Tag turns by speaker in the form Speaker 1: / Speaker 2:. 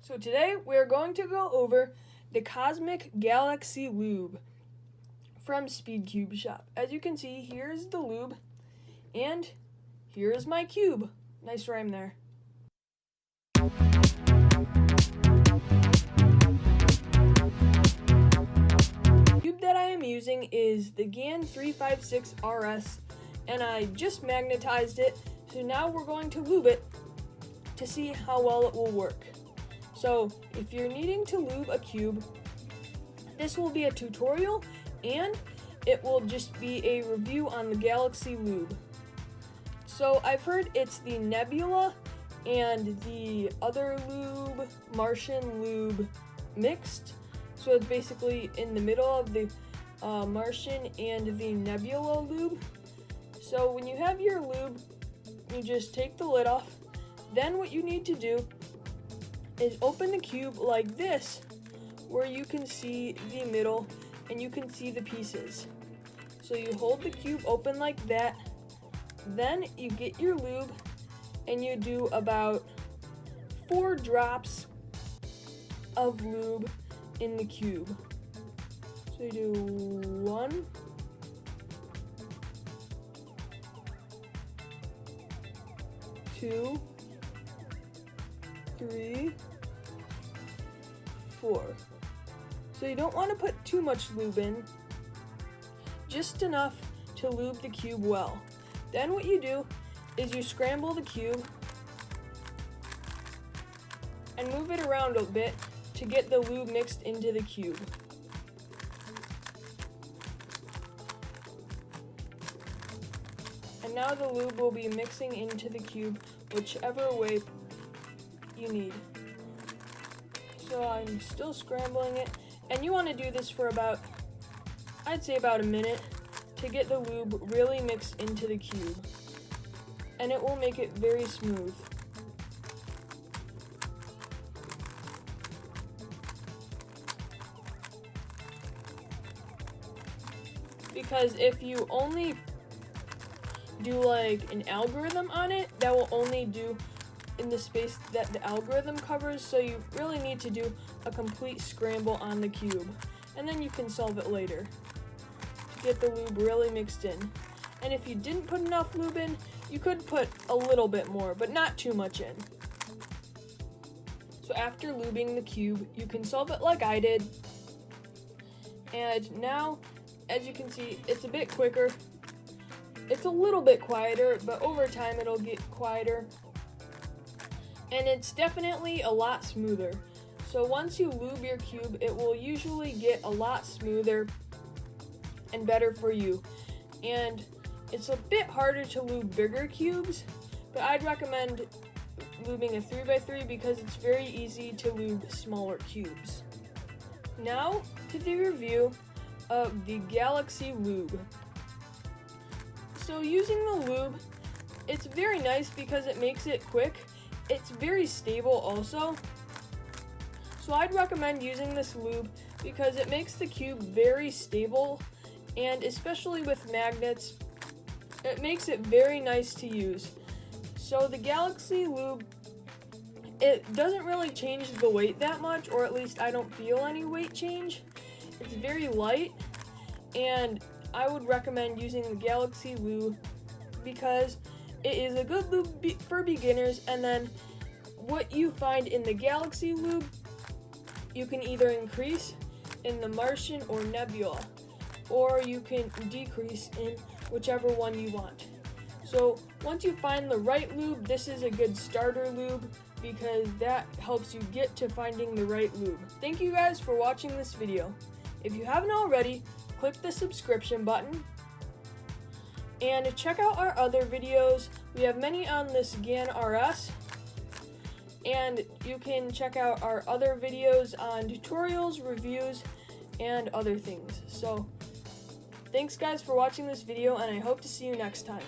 Speaker 1: So today we're going to go over the Cosmic Galaxy Lube from Speedcube shop. As you can see, here's the lube and here's my cube. Nice rhyme there. The cube that I am using is the GAN 356 RS, and I just magnetized it, so now we're going to lube it to see how well it will work. So if you're needing to lube a cube, this will be a tutorial and it will just be a review on the Galaxy Lube. So I've heard it's the Nebula and the other lube, Martian lube, mixed. So it's basically in the middle of the Martian and the Nebula lube. So when you have your lube, you just take the lid off. Then what you need to do is open the cube like this, where you can see the middle and you can see the pieces. So you hold the cube open like that, then you get your lube and you do about 4 drops of lube in the cube. So you do 1, 2, 3, 4. So you don't want to put too much lube in, just enough to lube the cube well. Then what you do is you scramble the cube and move it around a bit to get the lube mixed into the cube. And now the lube will be mixing into the cube whichever way you need. So I'm still scrambling it, and you want to do this for about, I'd say about a minute, to get the lube really mixed into the cube, and it will make it very smooth. Because if you only do like an algorithm on it, that will only do in the space that the algorithm covers, so you really need to do a complete scramble on the cube, and then you can solve it later to get the lube really mixed in. And if you didn't put enough lube in, you could put a little bit more, but not too much in. So after lubing the cube, you can solve it like I did, and now as you can see, it's a bit quicker. It's a little bit quieter, but over time it'll get quieter. And it's definitely a lot smoother. So once you lube your cube, it will usually get a lot smoother and better for you. And it's a bit harder to lube bigger cubes, but I'd recommend lubing a 3x3 because it's very easy to lube smaller cubes. Now to the review of the Galaxy Lube. So using the lube, it's very nice because it makes it quick. It's very stable also. So I'd recommend using this lube because it makes the cube very stable, and especially with magnets, it makes it very nice to use. So the Galaxy Lube, it doesn't really change the weight that much, or at least I don't feel any weight change. It's very light, and I would recommend using the Galaxy Lube because it is a good lube for beginners. And then what you find in the Galaxy Lube, you can either increase in the Martian or Nebula, or you can decrease in whichever one you want. So once you find the right lube, this is a good starter lube because that helps you get to finding the right lube. Thank you guys for watching this video. If you haven't already, click the subscription button and check out our other videos. We have many on this GAN RS, and you can check out our other videos on tutorials, reviews, and other things. So thanks guys for watching this video, and I hope to see you next time.